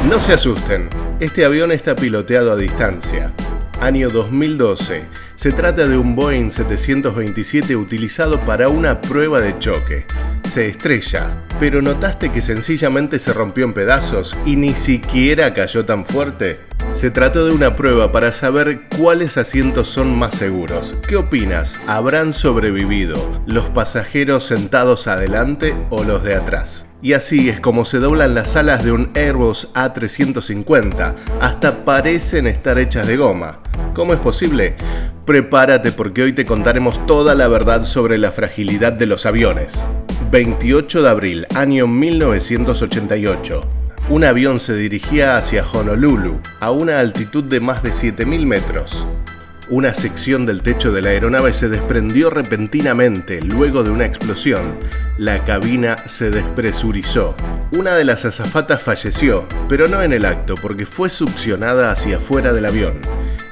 No se asusten, este avión está piloteado a distancia. Año 2012. Se trata de un Boeing 727 utilizado para una prueba de choque. Se estrella, pero ¿notaste que sencillamente se rompió en pedazos y ni siquiera cayó tan fuerte? Se trató de una prueba para saber cuáles asientos son más seguros. ¿Qué opinas? ¿Habrán sobrevivido los pasajeros sentados adelante o los de atrás? Y así es como se doblan las alas de un Airbus A350, hasta parecen estar hechas de goma. ¿Cómo es posible? Prepárate porque hoy te contaremos toda la verdad sobre la fragilidad de los aviones. 28 de abril, año 1988. Un avión se dirigía hacia Honolulu, a una altitud de más de 7.000 metros. Una sección del techo de la aeronave se desprendió repentinamente luego de una explosión. La cabina se despresurizó. Una de las azafatas falleció, pero no en el acto porque fue succionada hacia afuera del avión.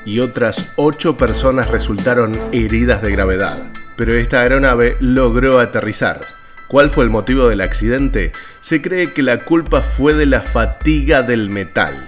Y otras 8 personas resultaron heridas de gravedad. Pero esta aeronave logró aterrizar. ¿Cuál fue el motivo del accidente? Se cree que la culpa fue de la fatiga del metal.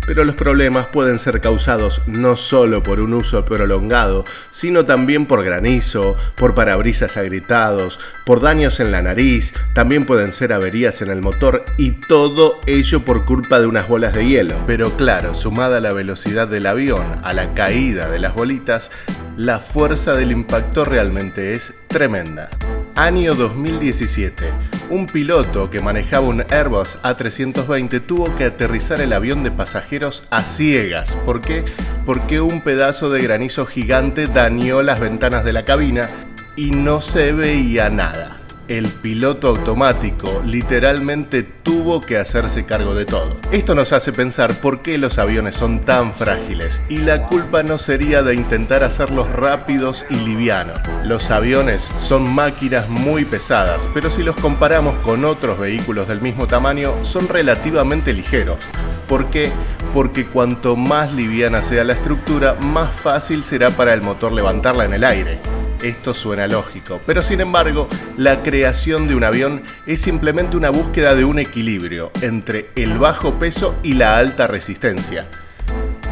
Pero los problemas pueden ser causados no solo por un uso prolongado, sino también por granizo, por parabrisas agrietados, por daños en la nariz, también pueden ser averías en el motor y todo ello por culpa de unas bolas de hielo. Pero claro, sumada a la velocidad del avión, a la caída de las bolitas, la fuerza del impacto realmente es tremenda. Año 2017. Un piloto que manejaba un Airbus A320 tuvo que aterrizar el avión de pasajeros a ciegas. ¿Por qué? Porque un pedazo de granizo gigante dañó las ventanas de la cabina y no se veía nada. El piloto automático literalmente tuvo que hacerse cargo de todo. Esto nos hace pensar por qué los aviones son tan frágiles y la culpa no sería de intentar hacerlos rápidos y livianos. Los aviones son máquinas muy pesadas, pero si los comparamos con otros vehículos del mismo tamaño, son relativamente ligeros. ¿Por qué? Porque cuanto más liviana sea la estructura, más fácil será para el motor levantarla en el aire. Esto suena lógico, pero sin embargo, la creación de un avión es simplemente una búsqueda de un equilibrio entre el bajo peso y la alta resistencia.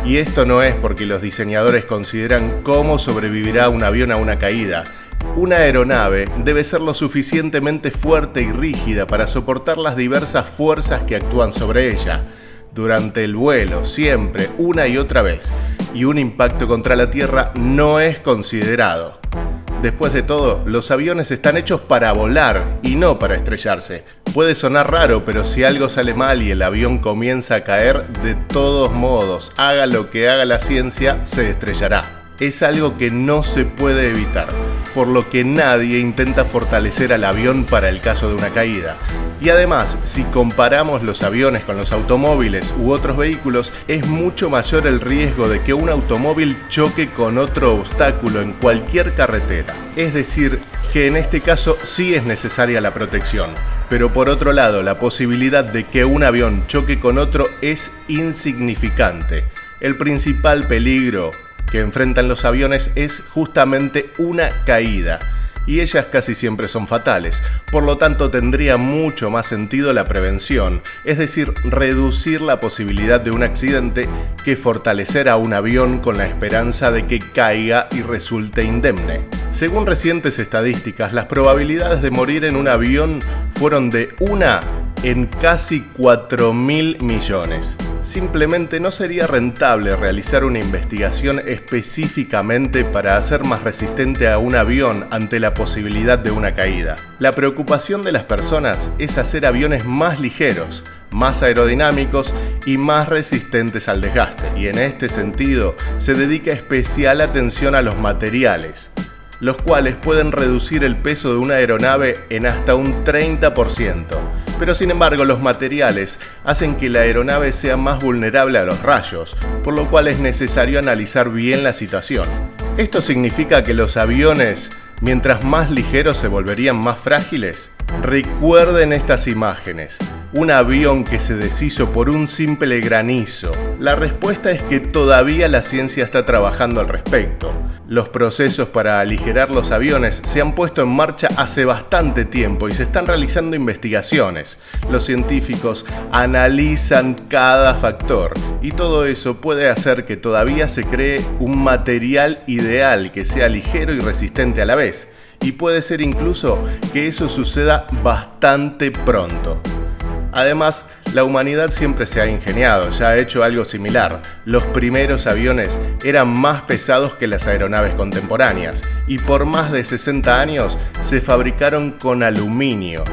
Y esto no es porque los diseñadores consideran cómo sobrevivirá un avión a una caída. Una aeronave debe ser lo suficientemente fuerte y rígida para soportar las diversas fuerzas que actúan sobre ella. Durante el vuelo, siempre, una y otra vez, y un impacto contra la tierra no es considerado. Después de todo, los aviones están hechos para volar y no para estrellarse. Puede sonar raro, pero si algo sale mal y el avión comienza a caer, de todos modos, haga lo que haga la ciencia, se estrellará. Es algo que no se puede evitar, por lo que nadie intenta fortalecer al avión para el caso de una caída. Y además, si comparamos los aviones con los automóviles u otros vehículos, es mucho mayor el riesgo de que un automóvil choque con otro obstáculo en cualquier carretera. Es decir, que en este caso sí es necesaria la protección. Pero por otro lado, la posibilidad de que un avión choque con otro es insignificante. El principal peligro que enfrentan los aviones es justamente una caída, y ellas casi siempre son fatales. Por lo tanto, tendría mucho más sentido la prevención, es decir, reducir la posibilidad de un accidente que fortalecer a un avión con la esperanza de que caiga y resulte indemne. Según recientes estadísticas, las probabilidades de morir en un avión fueron de 1 en casi 4.000 millones. Simplemente no sería rentable realizar una investigación específicamente para hacer más resistente a un avión ante la posibilidad de una caída. La preocupación de las personas es hacer aviones más ligeros, más aerodinámicos y más resistentes al desgaste. Y en este sentido, se dedica especial atención a los materiales, los cuales pueden reducir el peso de una aeronave en hasta un 30%. Pero sin embargo, los materiales hacen que la aeronave sea más vulnerable a los rayos, por lo cual es necesario analizar bien la situación. ¿Esto significa que los aviones, mientras más ligeros, se volverían más frágiles? Recuerden estas imágenes. Un avión que se deshizo por un simple granizo La respuesta es que todavía la ciencia está trabajando al respecto. Los procesos para aligerar los aviones se han puesto en marcha hace bastante tiempo y se están realizando investigaciones. Los científicos analizan cada factor y todo eso puede hacer que todavía se cree un material ideal que sea ligero y resistente a la vez. Y puede ser incluso que eso suceda bastante pronto. Además, la humanidad siempre se ha ingeniado, ya ha hecho algo similar. Los primeros aviones eran más pesados que las aeronaves contemporáneas y por más de 60 años se fabricaron con aluminio,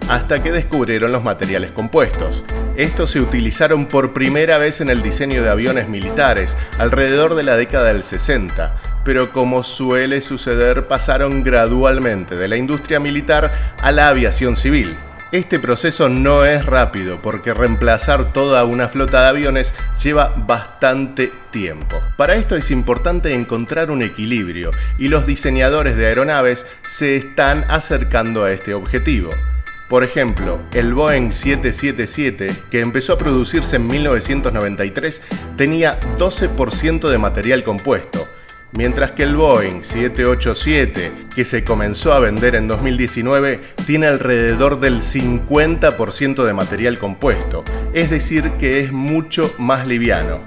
hasta que descubrieron los materiales compuestos. Estos se utilizaron por primera vez en el diseño de aviones militares alrededor de la década del 60, pero como suele suceder, pasaron gradualmente de la industria militar a la aviación civil. Este proceso no es rápido porque reemplazar toda una flota de aviones lleva bastante tiempo. Para esto es importante encontrar un equilibrio y los diseñadores de aeronaves se están acercando a este objetivo. Por ejemplo, el Boeing 777, que empezó a producirse en 1993, tenía 12% de material compuesto, mientras que el Boeing 787, que se comenzó a vender en 2019, tiene alrededor del 50% de material compuesto, es decir que es mucho más liviano.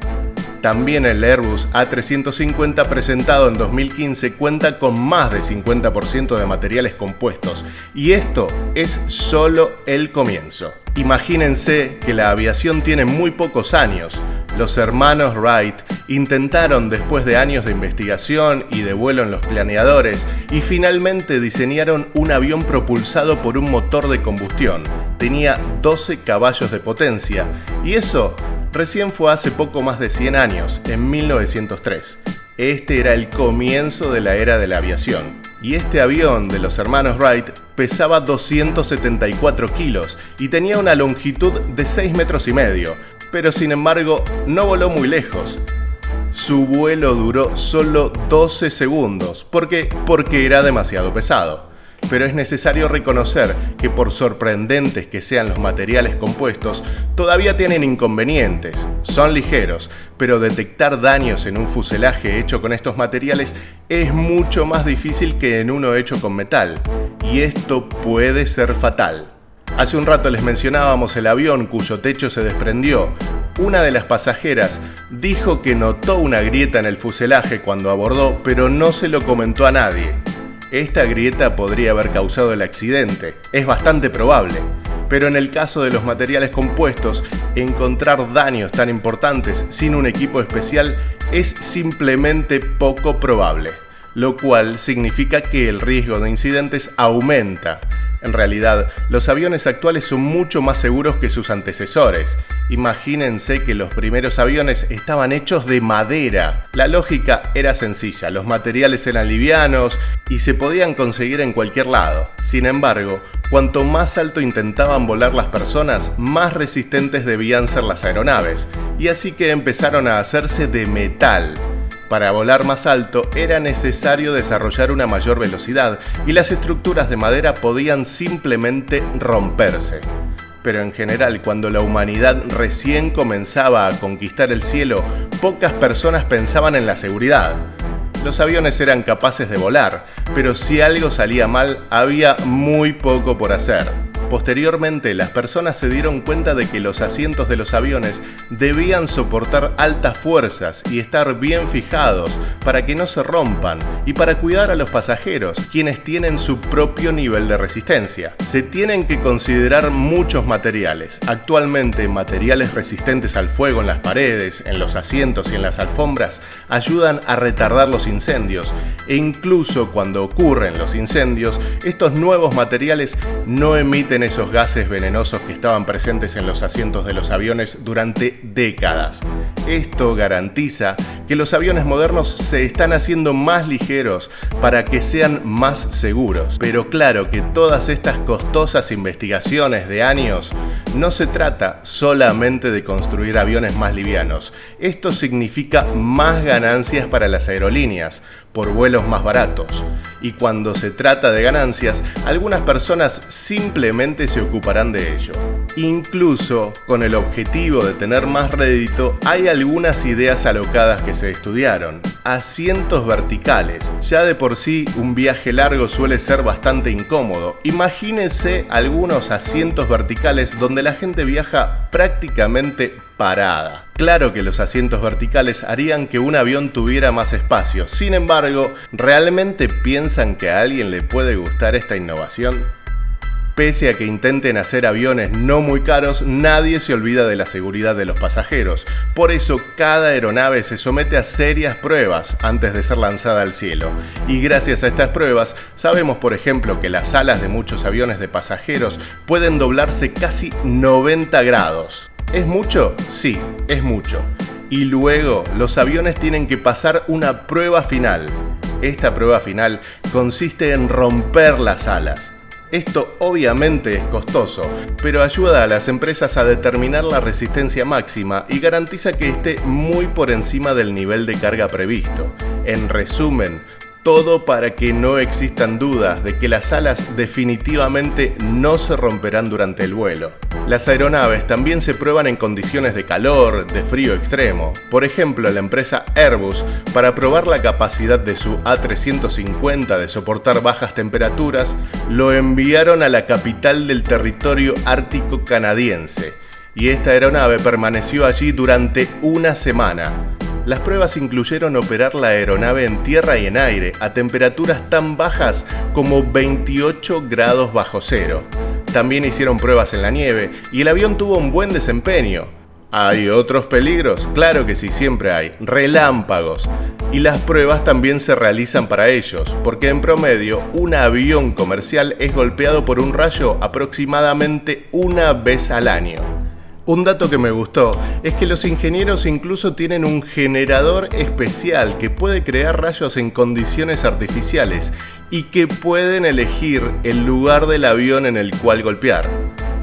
También el Airbus A350 presentado en 2015 cuenta con más de 50% de materiales compuestos y esto es solo el comienzo. Imagínense que la aviación tiene muy pocos años. Los hermanos Wright intentaron, después de años de investigación y de vuelo en los planeadores, y finalmente diseñaron un avión propulsado por un motor de combustión. Tenía 12 caballos de potencia y eso recién fue hace poco más de 100 años, en 1903. Este era el comienzo de la era de la aviación. Y este avión de los hermanos Wright pesaba 274 kilos y tenía una longitud de 6,5 metros, pero sin embargo no voló muy lejos. Su vuelo duró solo 12 segundos. ¿Por qué? Porque era demasiado pesado. Pero es necesario reconocer que por sorprendentes que sean los materiales compuestos, todavía tienen inconvenientes. Son ligeros, pero detectar daños en un fuselaje hecho con estos materiales es mucho más difícil que en uno hecho con metal. Y esto puede ser fatal. Hace un rato les mencionábamos el avión cuyo techo se desprendió. Una de las pasajeras dijo que notó una grieta en el fuselaje cuando abordó, pero no se lo comentó a nadie. Esta grieta podría haber causado el accidente, es bastante probable, pero en el caso de los materiales compuestos, encontrar daños tan importantes sin un equipo especial es simplemente poco probable, lo cual significa que el riesgo de incidentes aumenta. En realidad, los aviones actuales son mucho más seguros que sus antecesores. Imagínense que los primeros aviones estaban hechos de madera. La lógica era sencilla, los materiales eran livianos y se podían conseguir en cualquier lado. Sin embargo, cuanto más alto intentaban volar las personas, más resistentes debían ser las aeronaves, y así que empezaron a hacerse de metal. Para volar más alto era necesario desarrollar una mayor velocidad y las estructuras de madera podían simplemente romperse. Pero en general, cuando la humanidad recién comenzaba a conquistar el cielo, pocas personas pensaban en la seguridad. Los aviones eran capaces de volar, pero si algo salía mal, había muy poco por hacer. Posteriormente, las personas se dieron cuenta de que los asientos de los aviones debían soportar altas fuerzas y estar bien fijados para que no se rompan y para cuidar a los pasajeros, quienes tienen su propio nivel de resistencia. Se tienen que considerar muchos materiales. Actualmente, materiales resistentes al fuego en las paredes, en los asientos y en las alfombras ayudan a retardar los incendios, e incluso cuando ocurren los incendios, estos nuevos materiales no emiten esos gases venenosos que estaban presentes en los asientos de los aviones durante décadas. Esto garantiza que los aviones modernos se están haciendo más ligeros para que sean más seguros. Pero claro que todas estas costosas investigaciones de años no se trata solamente de construir aviones más livianos. Esto significa más ganancias para las aerolíneas por vuelos más baratos. Y cuando se trata de ganancias, algunas personas simplemente se ocuparán de ello. Incluso con el objetivo de tener más rédito, hay algunas ideas alocadas que se estudiaron. Asientos verticales. Ya de por sí un viaje largo suele ser bastante incómodo. Imagínense algunos asientos verticales donde la gente viaja prácticamente parada. Claro que los asientos verticales harían que un avión tuviera más espacio. Sin embargo, ¿realmente piensan que a alguien le puede gustar esta innovación? Pese a que intenten hacer aviones no muy caros, nadie se olvida de la seguridad de los pasajeros. Por eso, cada aeronave se somete a serias pruebas antes de ser lanzada al cielo. Y gracias a estas pruebas, sabemos por ejemplo que las alas de muchos aviones de pasajeros pueden doblarse casi 90 grados. ¿Es mucho? Sí, es mucho. Y luego, los aviones tienen que pasar una prueba final. Esta prueba final consiste en romper las alas. Esto obviamente es costoso, pero ayuda a las empresas a determinar la resistencia máxima y garantiza que esté muy por encima del nivel de carga previsto. En resumen, todo para que no existan dudas de que las alas definitivamente no se romperán durante el vuelo. Las aeronaves también se prueban en condiciones de calor, de frío extremo. Por ejemplo, la empresa Airbus, para probar la capacidad de su A350 de soportar bajas temperaturas, lo enviaron a la capital del territorio ártico canadiense. Y esta aeronave permaneció allí durante una semana. Las pruebas incluyeron operar la aeronave en tierra y en aire a temperaturas tan bajas como 28 grados bajo cero. También hicieron pruebas en la nieve y el avión tuvo un buen desempeño. ¿Hay otros peligros? Claro que sí, siempre hay. Relámpagos. Y las pruebas también se realizan para ellos, porque en promedio un avión comercial es golpeado por un rayo aproximadamente una vez al año. Un dato que me gustó es que los ingenieros incluso tienen un generador especial que puede crear rayos en condiciones artificiales y que pueden elegir el lugar del avión en el cual golpear.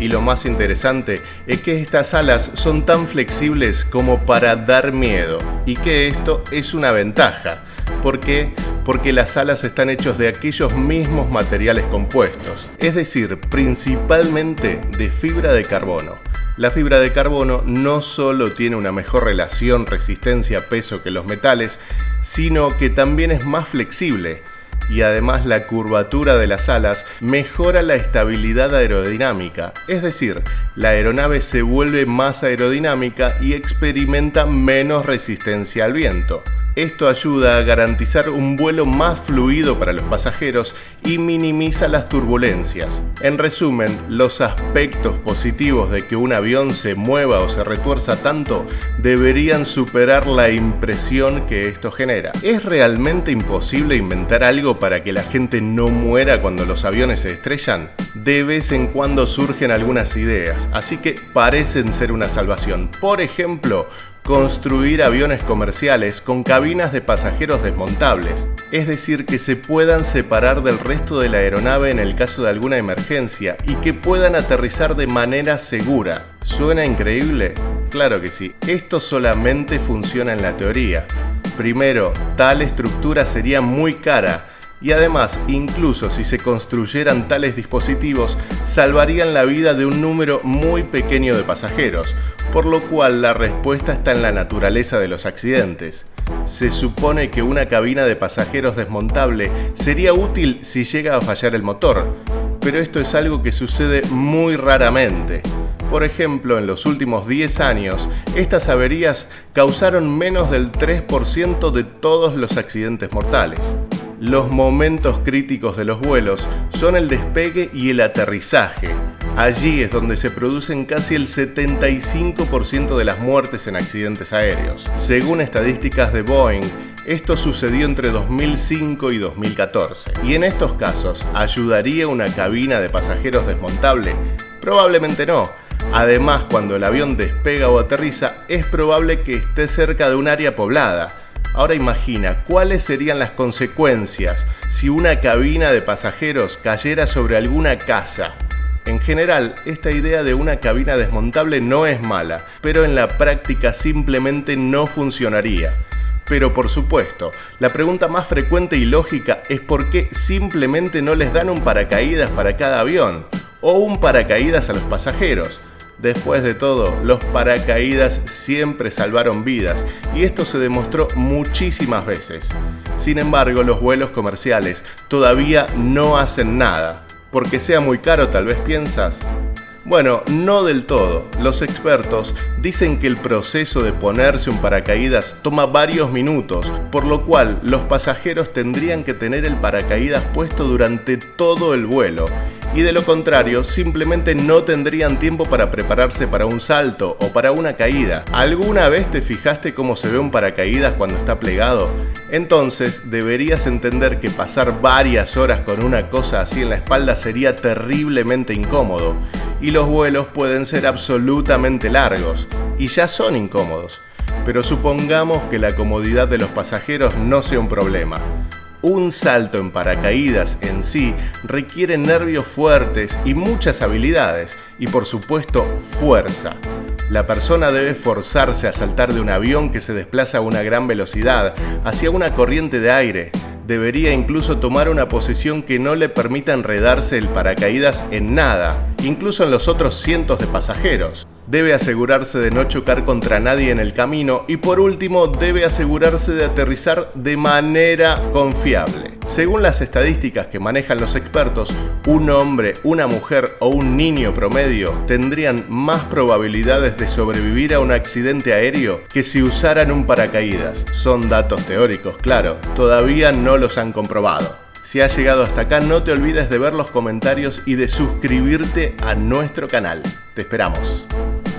Y lo más interesante es que estas alas son tan flexibles como para dar miedo y que esto es una ventaja. ¿Por qué? Porque las alas están hechas de aquellos mismos materiales compuestos, es decir, principalmente de fibra de carbono. La fibra de carbono no solo tiene una mejor relación resistencia-peso que los metales, sino que también es más flexible y además la curvatura de las alas mejora la estabilidad aerodinámica, es decir, la aeronave se vuelve más aerodinámica y experimenta menos resistencia al viento. Esto ayuda a garantizar un vuelo más fluido para los pasajeros y minimiza las turbulencias. En resumen, los aspectos positivos de que un avión se mueva o se retuerza tanto deberían superar la impresión que esto genera. ¿Es realmente imposible inventar algo para que la gente no muera cuando los aviones se estrellan? De vez en cuando surgen algunas ideas, así que parecen ser una salvación. Por ejemplo, construir aviones comerciales con cabinas de pasajeros desmontables, es decir, que se puedan separar del resto de la aeronave en el caso de alguna emergencia y que puedan aterrizar de manera segura. ¿Suena increíble? Claro que sí. Esto solamente funciona en la teoría. Primero, tal estructura sería muy cara. Y además, incluso si se construyeran tales dispositivos, salvarían la vida de un número muy pequeño de pasajeros, por lo cual la respuesta está en la naturaleza de los accidentes. Se supone que una cabina de pasajeros desmontable sería útil si llega a fallar el motor, pero esto es algo que sucede muy raramente. Por ejemplo, en los últimos 10 años, estas averías causaron menos del 3% de todos los accidentes mortales. Los momentos críticos de los vuelos son el despegue y el aterrizaje. Allí es donde se producen casi el 75% de las muertes en accidentes aéreos. Según estadísticas de Boeing, esto sucedió entre 2005 y 2014. ¿Y en estos casos ayudaría una cabina de pasajeros desmontable? Probablemente no. Además, cuando el avión despega o aterriza, es probable que esté cerca de un área poblada. Ahora imagina, ¿cuáles serían las consecuencias si una cabina de pasajeros cayera sobre alguna casa? En general, esta idea de una cabina desmontable no es mala, pero en la práctica simplemente no funcionaría. Pero por supuesto, la pregunta más frecuente y lógica es por qué simplemente no les dan un paracaídas para cada avión, o un paracaídas a los pasajeros. Después de todo, los paracaídas siempre salvaron vidas y esto se demostró muchísimas veces. Sin embargo, los vuelos comerciales todavía no hacen nada. ¿Porque sea muy caro, tal vez piensas? Bueno, no del todo. Los expertos dicen que el proceso de ponerse un paracaídas toma varios minutos, por lo cual los pasajeros tendrían que tener el paracaídas puesto durante todo el vuelo. Y de lo contrario, simplemente no tendrían tiempo para prepararse para un salto o para una caída. ¿Alguna vez te fijaste cómo se ve un paracaídas cuando está plegado? Entonces, deberías entender que pasar varias horas con una cosa así en la espalda sería terriblemente incómodo. Y los vuelos pueden ser absolutamente largos, y ya son incómodos. Pero supongamos que la comodidad de los pasajeros no sea un problema. Un salto en paracaídas en sí requiere nervios fuertes y muchas habilidades, y por supuesto fuerza. La persona debe forzarse a saltar de un avión que se desplaza a una gran velocidad hacia una corriente de aire. Debería incluso tomar una posición que no le permita enredarse el paracaídas en nada, incluso en los otros cientos de pasajeros. Debe asegurarse de no chocar contra nadie en el camino y por último debe asegurarse de aterrizar de manera confiable. Según las estadísticas que manejan los expertos, un hombre, una mujer o un niño promedio tendrían más probabilidades de sobrevivir a un accidente aéreo que si usaran un paracaídas. Son datos teóricos, claro, todavía no los han comprobado. Si has llegado hasta acá, no te olvides de ver los comentarios y de suscribirte a nuestro canal. Te esperamos.